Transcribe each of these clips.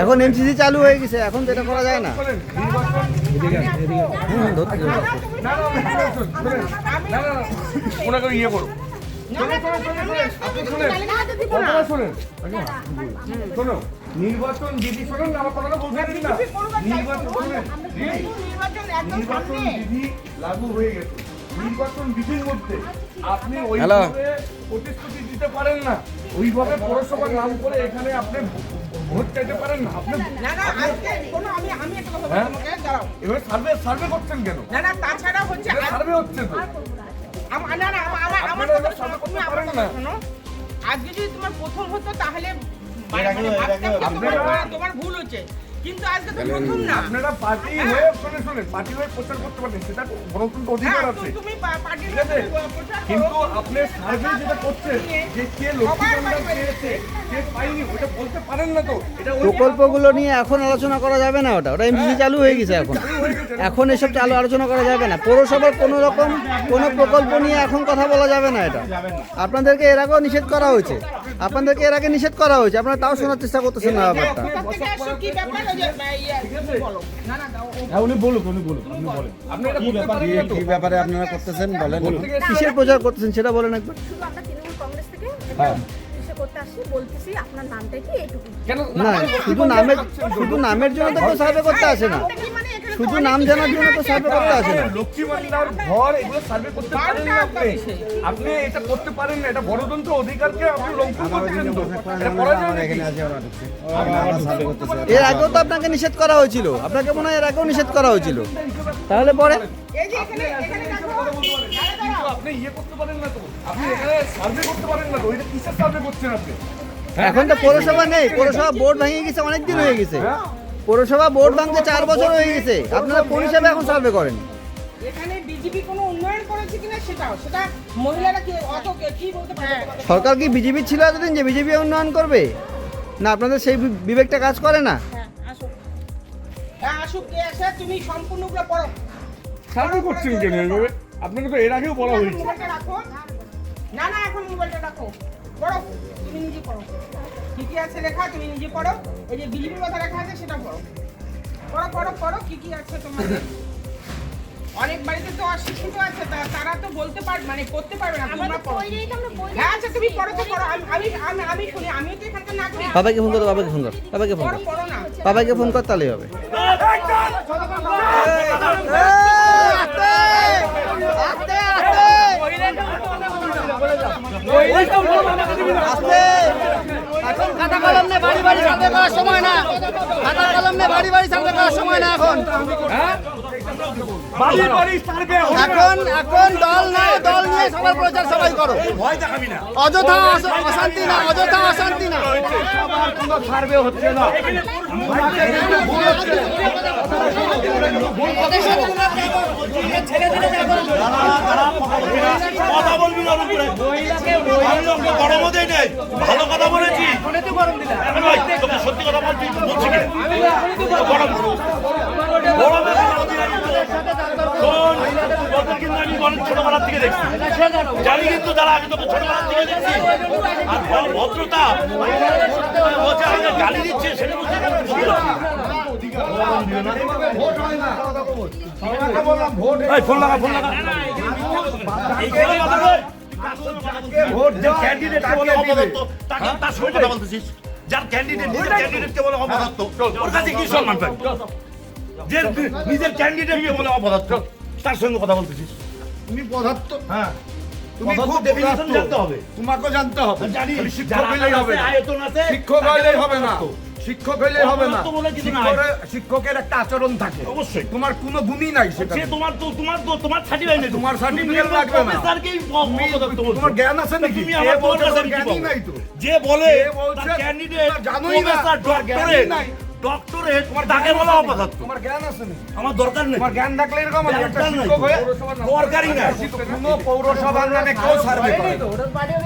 এখন এমসিসি চালু হয়ে গেছে, এখন তো এটা করা যায় না। ইয়ে করো শোনো, নির্বাচন বিধি শোনেন আমার কথাটা বলতে দিন না। নির্বাচন বিধি লাগু হয়ে গেছে। নির্বাচন বিধির মধ্যে আপনি ওইভাবে প্রতিশ্রুতি দিতে পারেন না, ওইভাবে পৌরসভার নাম করে এখানে আপনি ভোট চাইতে পারেন না। আপনি এবার সার্ভে করছেন কেন? তাছাড়া হচ্ছে সার্ভে হচ্ছে তো আজকে যদি তোমার প্রথম হতো তাহলে তোমার ভুল হচ্ছে, কিন্তু আজকে তো প্রথম না। আপনারা পার্টি হয়ে শুনে পার্টি হয়ে প্রচার করতে পারেন, সেটা গণতন্ত্র অধিকার আছে। তুমি পার্টির কিন্তু আপনি সার্ভে যেটা করছেন যে কে লক্ষ্মী ভান্ডার পেয়েছে কে পাইনি ওটা বলতে পারেন না তো। এটা প্রকল্পগুলো নিয়ে এখন আলোচনা করা যাবে না, ওটা এমসিসি চালু হয়ে গেছে। এখন এসব আলোচনা করা যাবে না। পৌরসভার কোনো রকম কোনো প্রকল্প নিয়ে এখন কথা বলা যাবে না। এটা আপনাদেরকে এর আগেও নিষেধ করা হয়েছে, আপনাদেরকে এর আগে নিষেধ করা হয়েছে, আপনারা তাও শোনার চেষ্টা করতেছেন না ব্যাপারটা। কি ব্যাপারে আপনারা করতেছেন বলেন, কিসের প্রচার করতেছেন সেটা বলেন একবার। শুধু আমরা তৃণমূল কংগ্রেস থেকে এসে করতে আসছি, বলতেছি আপনার নামটা কি এইটুকু। না, শুধু নামের জন্য তো সার্ভে করতে আসে না, শুধু নাম জানার জন্য তো সার্ভে করতে আসে না। লক্ষ্মী ভান্ডার ঘর এগুলো সার্ভে করতে পারেন না আপনি এটা করতে পারেন না। এটা গণতন্ত্র অধিকারকে আপনি লঙ্ঘন করছেন তো। এটা করা যায় না। এর আগেও তো আপনাকে নিষেধ করা হয়েছিল, আপনাকে মনে হয় এর আগেও নিষেধ করা হয়েছিল, তাহলে পরে আপনি ইয়ে করতে পারেন না তো, আপনি এখানে সার্ভে করতে পারেন না তো। এটা কিসের সার্ভে করছেন আপনি? এখন তো পৌরসভা নেই, পৌরসভা বোর্ড ভেঙে গেছে, অনেক দিন হয়ে গেছে। পৌরসভা বোর্ড ভাঙতে 4 বছর হয়ে গেছে, আপনারা কোন হিসাবে এখন সার্ভে করেন? এখানে বিজেপি কোনো উন্নয়ন করেছে কিনা সেটা মহিলারা কি অত কি বলতে পারে? সরকার কি বিজেপি ছিল এতদিন যে বিজেপি উন্নয়ন করবে না? আপনাদের সেই বিবেকটা কাজ করে না? আসুক কে আসে, তুমি সম্পূর্ণগুলো পড়ো। সার্ভে করছেন কেন এইভাবে? আপনাকে তো এর আগেও বলা হয়েছে। মোবাইলটা রাখো, না এখন মোবাইলটা রাখো, পড়ো, তুমি নিজে পড়ো। কি কি আছে লেখা তুমি নিজে পড়ো। এই যে বিজেপির কথা লেখা আছে সেটা পড়ো, পড়ো কি কি আছে তোমাদের। অনেক বাড়িতে তো অশিক্ষিত আছে, তারা তো বলতে পারবে, মানে করতে পারবে না। তোমরা পড়ো। হ্যাঁ আচ্ছা তুমি পড়ো তো পড়ো, আমি শুনি, আমিও তো এখানকার নাগরিক। বাবাকে ফোন কর, বাবাকে ফোন কর, বাবাকে ফোন কর, পড়ো না, বাবাকে ফোন কর, তাহলেই হবে। এখন খাতা কলম নিয়ে বাড়ি বাড়ি সার্ভে করার সময় না, খাতা কলম নিয়ে বাড়ি বাড়ি সার্ভে করার সময় না। এখন এখন দল না, দল নিয়ে সবার প্রচার সবাই করো, অযথা অশান্তি না, অযথা অশান্তি না। সার্ভে হচ্ছে না, কথা বলবি না, গরমও দেয় নেই, ভালো কথা বলেছি, সত্যি কথা বলছি, কিন্তু আমি অনেক ছোটবেলার থেকে দেখছি, জানি কিন্তু যারা আগে তোকে ছোটবেলার থেকে দেখছি। আর ভদ্রতা আমাকে গালি দিচ্ছে সেটা ফোন লাগা যার ক্যান্ডিডেটকে বলে অপদার্থ, ওর কাছে কি সম্মান পাই? যে নিজের ক্যান্ডিডেটকে বলে অপদার্থ, তার সঙ্গে কথা বলতেছিস? তুমি পদার্থ, হ্যাঁ, তুমি খুব ডেফিনিশন জানতে হবে, তোমাকেও জানতে হবে। জানি শিক্ষক হইলেই হবে না, আয়তন আছে, শিক্ষক হইলেই হবে না, শিক্ষক হইলেই হবে না। কিছু না, শিক্ষকের একটা আচরণ থাকে, অবশ্যই। তোমার কোনো গুণই নাই সেটা। সে তোমার সার্টিফিকেট নেই, তোমার সার্টিফিকেট লাগবে না। তোমার জ্ঞান আছে নাকি? তুমি আমার তোমার কাছে জ্ঞানই নাই তো। যে বলে বলছে ক্যান্ডিডেট জানোই না, ডক্টরেট ডক্টরেট তাকে বলা অপদার্থ। তোমার জ্ঞান আছে না? আমার দরকার নেই, তোমার জ্ঞান থাকলে এরকম হবে। একটা শিক্ষক হয়ে দরকারই না, কোনো পৌরসভার নামে কেউ সার্ভে করে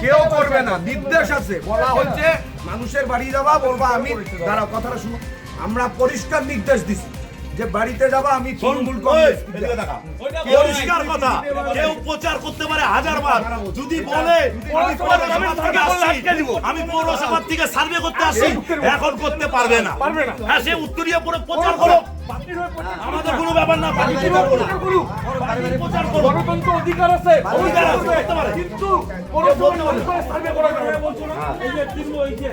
কেউ করবে না। নির্দেশ আছে, বলা হচ্ছে মানুষের বাড়ি যাবা, বলবা আমি দাঁড়াও কথাটা শুনো, আমরা পরিষ্কার নির্দেশ দিছি যে বাড়িতে যাবা আমি তৃণমূল কংগ্রেস। পরিষ্কার কথা, কেউ প্রচার করতে পারে 1000 বার, যদি বলে আমি পৌরসভার থেকে সার্ভে করতে আসি, এখন করতে পারবে না। হ্যাঁ, সে উত্তরীয় পরে প্রচার করো, আমাদের কোনো ব্যাপার না। পার্টির প্রচার করো, গণতন্ত্র অধিকার আছে, অধিকার আছে, করতে পারে। কিন্তু পৌরসভা সার্ভে করা যাবে না। বলছো না এই যে তৃণমূল, এই যে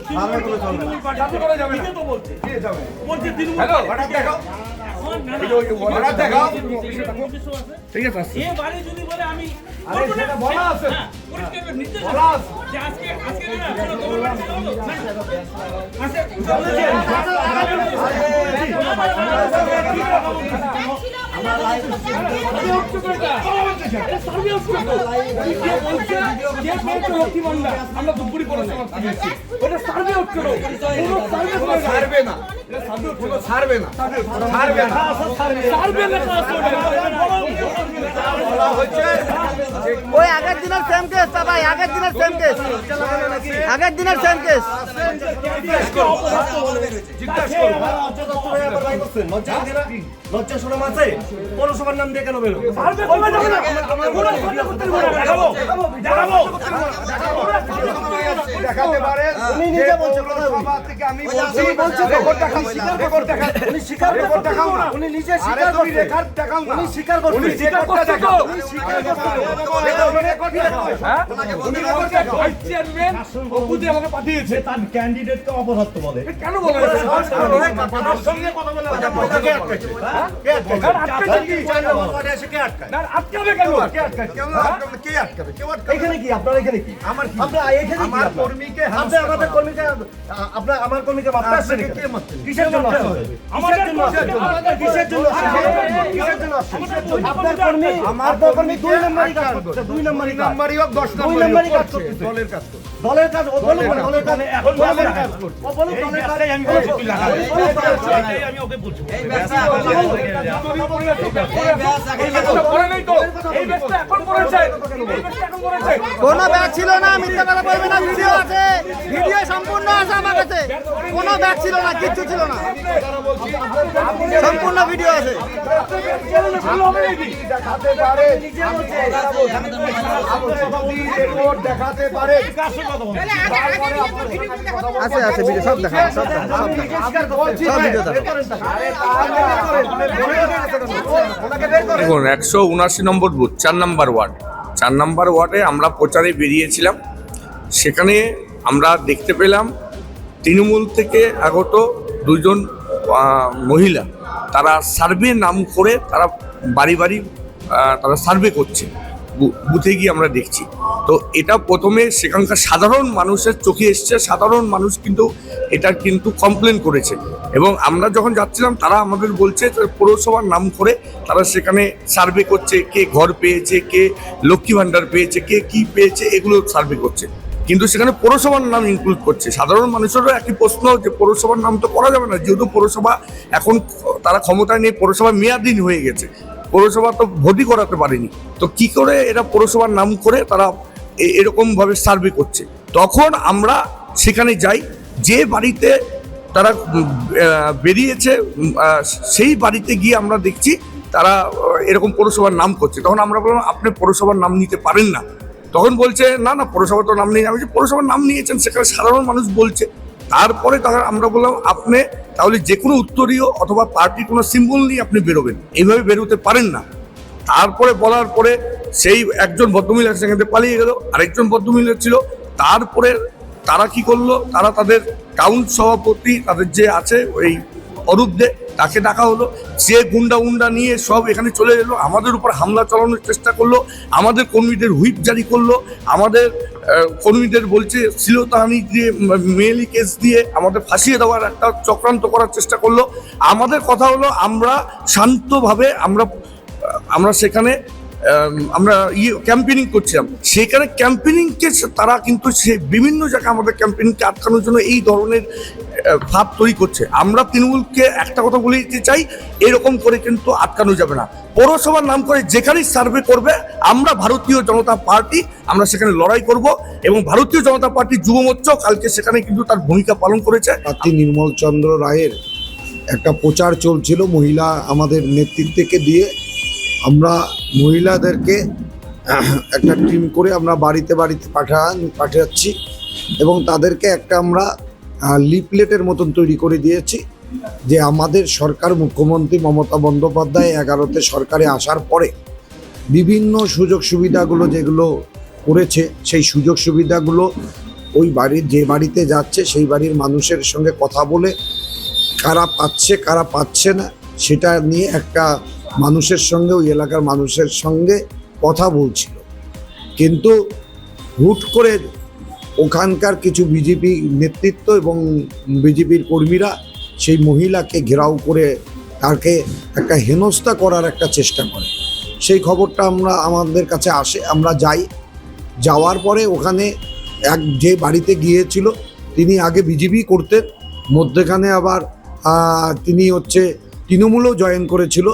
তৃণমূল পার্টি সার্ভে করা যাবে না তো বলছে। বলছে তৃণমূল পার্টি দেখাও, দেখাও। ঠিক আছে। এ বাড়ি যদি বলে আমি আরে সেটা বলা আছে, পরিষ্কার নির্দেশ বলা আছে। যে আজকে না কোনো গভর্নমেন্ট ছিল আমরা দুপুরি পড়াশোনা করছি, ওটা সার্ভে হচ্ছে না, কোনো সার্ভে ছাড়বে না, কোনো ছাড়বে না, ছাড়বে না। সার্ভে লেখা আছে বলা হচ্ছে ওই আগের দিনের সেম কেস ভাই, আগের দিনের সেম কেস, আগের দিনের সেম কেস। জিজ্ঞাসা করো। লজ্জা শরম আছে? পৌরসভার নাম দিয়ে কেন বেরো? সার্ভে করা যাবে না, কোনো সার্ভে করতে পারবে না। দেখাবো, দেখাবো। দেখাতে পারে উনি নিজে বলছে, পৌরসভা থেকে আমি বলছি, রেকর্ড দেখাও না, রেকর্ড দেখাও। উনি স্বীকার রেকর্ড দেখাও না, উনি নিজে আরে স্বীকার তুমি করছে, রেকর্ড দেখাও না, উনি স্বীকার করছে, উনি রেকর্ডটা দেখাও, উনি স্বীকার করছে। রেকর্ড দেখাও, হ্যাঁ উনি রেকর্ড দেখাও। ভাইস চেয়ারম্যান অপুদি আমাকে পাঠিয়েছে। তার ক্যান্ডিডেটকে অপদার্থ বলে। কেন বলে তার সঙ্গে কথা বলে কে আটকাচ্ছে? কে আটকাচ্ছে? না আটকাবে কেন? কে আটকাবে? কে আটকাবে? কেউ আটকাবে না। এখানে কি আপনার এখানে কি আমার কি? আপনার এখানে কি আমার আপনার? কর্মীকে আপনি আমাদের কর্মীকে আপনার আমার কর্মীকে মারতে আসছেন আপনাকে এখানে? কে মারতে? কিসের জন্য আসছেন? আমাদের কিসের জন্য আসছেন? কিসের জন্য আসছেন? কিসের জন্য আসছেন? আপনার কর্মী, আমার আপনার কর্মী দুই কর্মীকে নম্বরই কাজ আটকাবে। করছে, 2 নম্বরই কাজ। নাম্বারই হোক 10 দুই নাম্বারই নাম্বারই হোক কাজ করছে, করতেছে। দলের কাজ করছে। দলের কাজ ও বলুন না, দলের কাজ এখন দলের বলবেন কাজ করছে। ও বলুন দলের কাজ আমি বলছি তুই লাগা। আমি ওকে বলছি। এই ব্যাচটা পরে নেই তো, এই ব্যাচটা এখন করেছে, এই ব্যাচটা এখন করেছে। কোনো ব্যাগ ছিল না, মিথ্যা কথা বলবে না, ভিডিও আছে, ভিডিও সম্পূর্ণ আছে আমার কাছে। কোনো ব্যাগ ছিল না, কিচ্ছু ছিল না, সম্পূর্ণ ভিডিও আছে। ভালো হবে নাকি? দেখাতে পারে, রেকর্ড দেখাতে পারে। তাহলে আগে নিয়ে তো ভিডিও দেখাতে হবে। আছে আছে ভিডিও সব দেখা, সব দেখা, সব দেখা, সব ভিডিও দেখা। দেখুন 179 নম্বর বুথ 4 নম্বর ওয়ার্ড, 4 নম্বর ওয়ার্ডে আমরা প্রচারে বেরিয়েছিলাম। সেখানে আমরা দেখতে পেলাম তৃণমূল থেকে আগত 2জন মহিলা, তারা সার্ভে নাম করে তারা বাড়ি বাড়ি তারা সার্ভে করছে, বুথে গিয়ে আমরা দেখছি। তো এটা প্রথমে সেখানকার সাধারণ মানুষের চোখে এসছে, সাধারণ মানুষ কিন্তু এটা কিন্তু কমপ্লেন করেছে। এবং আমরা যখন যাচ্ছিলাম তারা আমাদের বলছে যে পৌরসভার নাম করে তারা সেখানে সার্ভে করছে, কে ঘর পেয়েছে, কে লক্ষ্মী ভাণ্ডার পেয়েছে, কে কি পেয়েছে, এগুলো সার্ভে করছে। কিন্তু সেখানে পৌরসভার নাম ইনক্লুড করছে। সাধারণ মানুষেরও একই প্রশ্ন যে পৌরসভার নাম তো করা যাবে না, যেহেতু পৌরসভা এখন তারা ক্ষমতায় নেই, পৌরসভা মেয়াদহীন হয়ে গেছে, পৌরসভা তো ভোটই করাতে পারেনি। তো কি করে এরা পৌরসভার নাম করে তারা এরকমভাবে সার্ভে করছে? তখন আমরা সেখানে যাই, যে বাড়িতে তারা বেরিয়েছে সেই বাড়িতে গিয়ে আমরা দেখছি তারা এরকম পৌরসভার নাম করছে। তখন আমরা বললাম আপনি পৌরসভার নাম নিতে পারেন না। তখন বলছে না না পৌরসভা তো নাম নেই। আমি পৌরসভার নাম নিয়েছেন, সেখানে সাধারণ মানুষ বলছে। তারপরে আমরা বললাম আপনি তাহলে যে কোনো উত্তরীয় অথবা পার্টির কোনো সিম্বল নিয়ে আপনি বেরোবেন, এইভাবে বেরোতে পারেন না। তারপরে বলার পরে সেই একজন ভদ্রমহিলা সেখান থেকে পালিয়ে গেল, আরেকজন ভদ্রমহিলা ছিল। তারপরে তারা কি করলো, তারা তাদের টাউন সভাপতি তাদের যে আছে ওই অরূপ দে, তাকে ডাকা হলো। সে গুন্ডা নিয়ে সব এখানে চলে এলো, আমাদের উপর হামলা চালানোর চেষ্টা করলো, আমাদের কর্মীদের হুইপ জারি করলো, আমাদের কর্মীদের বলছে শ্লীলতাহানি দিয়ে, মেয়েলি কেস দিয়ে আমাদের ফাঁসিয়ে দেওয়ার একটা চক্রান্ত করার চেষ্টা করলো। আমাদের কথা হলো আমরা শান্তভাবে আমরা সেখানে আমরা ক্যাম্পেনিং করছিলাম। সেখানে ক্যাম্পেনিংকে তারা কিন্তু সে বিভিন্ন জায়গায় আমাদের ক্যাম্পেনিংকে আটকানোর জন্য এই ধরনের ভাব তৈরি করছে। আমরা তৃণমূলকে একটা কথা বলে দিতে চাই, এরকম করে কিন্তু আটকানো যাবে না। পৌরসভার নাম করে যেখানেই সার্ভে করবে, আমরা ভারতীয় জনতা পার্টি আমরা সেখানে লড়াই করব। এবং ভারতীয় জনতা পার্টি যুব মোর্চা কালকে সেখানে কিন্তু তার ভূমিকা পালন করেছে। প্রার্থী নির্মল চন্দ্র রায়ের একটা প্রচার চলছিল মহিলা আমাদের নেতৃত্বকে দিয়ে। আমরা মহিলাদেরকে একটা টিম করে আমরা বাড়িতে বাড়িতে পাঠাচ্ছি এবং তাদেরকে একটা আমরা লিফলেটের মতন তৈরি করে দিয়েছি যে আমাদের সরকার, মুখ্যমন্ত্রী মমতা বন্দ্যোপাধ্যায় 11তে সরকারে আসার পরে বিভিন্ন সুযোগ সুবিধাগুলো যেগুলো করেছে, সেই সুযোগ সুবিধাগুলো ওই বাড়ির যে বাড়িতে যাচ্ছে সেই বাড়ির মানুষের সঙ্গে কথা বলে কারা পাচ্ছে কারা পাচ্ছে না সেটা নিয়ে একটা মানুষের সঙ্গে, ওই এলাকার মানুষের সঙ্গে কথা বলছিল। কিন্তু হুট করে ওখানকার কিছু বিজেপি নেতৃত্ব এবং বিজেপির কর্মীরা সেই মহিলাকে ঘেরাও করে তাকে একটা হেনস্থা করার একটা চেষ্টা করে। সেই খবরটা আমাদের কাছে আসে, আমরা যাই। যাওয়ার পরে ওখানে যে বাড়িতে গিয়েছিল তিনি আগে বিজেপি করতেন, মধ্যেখানে আবার তিনি তৃণমূলও জয়েন করেছিল।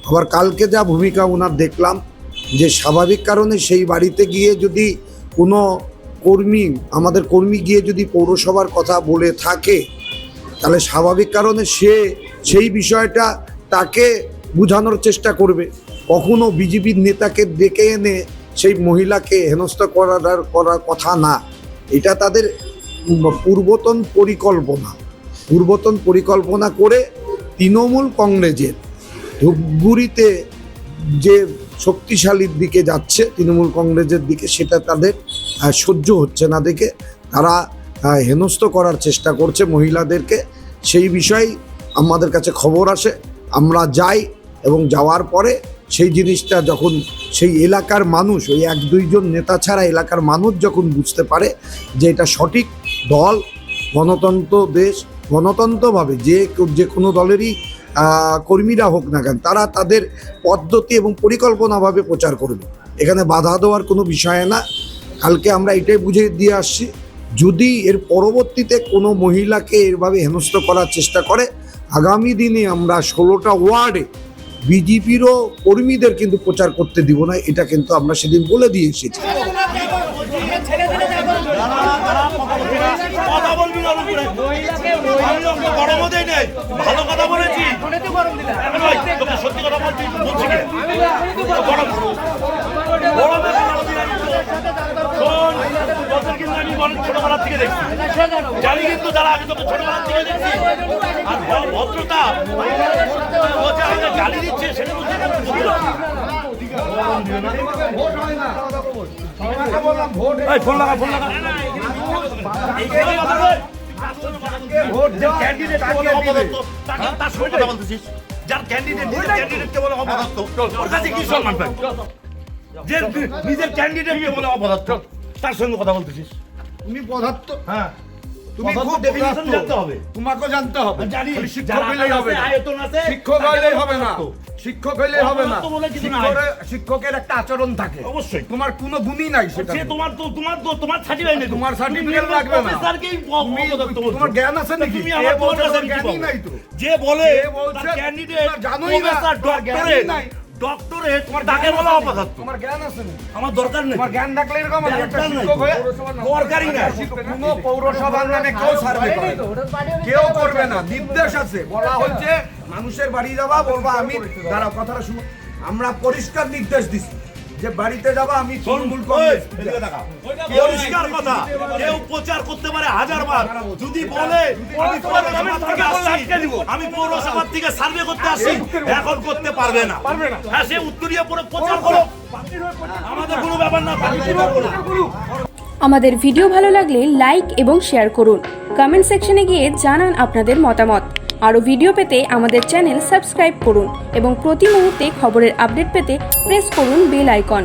আবার কালকে যা ভূমিকা ওনার দেখলাম যে স্বাভাবিক কারণে সেই বাড়িতে গিয়ে যদি কোনো আমাদের কর্মী গিয়ে যদি পৌরসভার কথা বলে থাকে তাহলে স্বাভাবিক কারণে সেই বিষয়টা তাকে বোঝানোর চেষ্টা করবে। কখনো বিজেপির নেতাকে ডেকে এনে সেই মহিলাকে হেনস্থা করার কথা না। এটা তাদের পূর্বতন পরিকল্পনা করে তৃণমূল কংগ্রেসের ধূপগুড়িতে যে শক্তিশালীর দিকে যাচ্ছে, তৃণমূল কংগ্রেসের দিকে, সেটা তাদের সহ্য হচ্ছে না দেখে তারা হেনস্থ করার চেষ্টা করছে মহিলাদেরকে। সেই বিষয়ে আমাদের কাছে খবর আসে, আমরা যাই এবং যাওয়ার পরে সেই জিনিসটা যখন সেই এলাকার মানুষ, ওই 1-2 নেতা ছাড়া এলাকার মানুষ যখন বুঝতে পারে যে এটা সঠিক দল, গণতন্ত্র দেশ, গণতন্ত্রভাবে যে কোনো দলেরই কর্মীরা হোক না কেন তারা তাদের পদ্ধতি এবং পরিকল্পনাভাবে প্রচার করবে। এখানে বাধা দেওয়ার কোনো বিষয় না। কালকে আমরা এটাই বুঝে দিয়ে আসছি, যদি এর পরবর্তীতে কোনো মহিলাকে এরভাবে হেনস্থ করার চেষ্টা করে, আগামী দিনে আমরা 16টা ওয়ার্ডে বিজেপিরও কর্মীদের কিন্তু প্রচার করতে দিব না। এটা কিন্তু আমরা সেদিন বলে দিয়ে এসেছি। কথা বলবি না, গরমতেই নেই, ভালো কথা বলেছি, সত্যি কথা বলছি, কিন্তু আমি ছোটবেলার থেকে দেখছি, জানি কিন্তু যারা আমি তোকে ছোটবেলার থেকে দেখছি। আর ভদ্রতা গালি দিচ্ছে সেটা ফোন লাগা যার ক্যান্ডিডেটকে বলে অপদার্থ, ওর কাছে কি সম্মান পাই? যে নিজের ক্যান্ডিডেটকে বলে অপদার্থ তার সঙ্গে কথা বলতেছিস? তুমি পদার্থ, হ্যাঁ, তুমি খুব ডেফিনিশন জানতে হবে, তোমাকেও জানতে হবে। জানি শিক্ষক হইলেই হবে না, আয়তন আছে, শিক্ষক হইলেই হবে না, শিক্ষক হইলেই হবে না। শিক্ষকের একটা আচরণ থাকে, অবশ্যই। তোমার কোনো গুণই নাই সেটা। তোমার সার্টিফিকেট নেই, তোমার সার্টিফিকেট লাগবে না। তোমার জ্ঞান আছে নাকি? তুমি আমার জ্ঞানই নাই তো। যে বলে বলছে ক্যান্ডিডেট জানোই না, ডক্টরেট ডক্টরেট তোমার ডাকে বলা অপদার্থ। তোমার জ্ঞান আছে না, আমার দরকার নেই। তোমার জ্ঞান থাকলে এরকম একটা শিক্ষক হয়ে দরকারই না। কোনো পৌরসভার নামে কেউ সার্ভে করে কেউ করবে না। নির্দেশ আছে, বলা হচ্ছে মানুষের বাড়ি যাবা, বলবা আমি, দাঁড়াও কথাটা শুনো, আমরা পরিষ্কার নির্দেশ দিছি যে বাড়িতে যাবা আমি তৃণমূল কংগ্রেস। পরিষ্কার কথা, কেউ প্রচার করতে পারে 1000 বার। যদি বলে আমি পৌরসভার থেকে সার্ভে করতে আসি, এখন করতে পারবে না। হ্যাঁ, সে উত্তরীয় প্রচার করো, আমাদের কোনো ব্যাপার না। আমাদের ভিডিও ভালো লাগলে লাইক এবং শেয়ার করুন। কমেন্ট সেকশনে গিয়ে জানান আপনাদের মতামত। আরও ভিডিও পেতে আমাদের চ্যানেল সাবস্ক্রাইব করুন এবং প্রতি মুহূর্তে খবরের আপডেট পেতে প্রেস করুন বেল আইকন।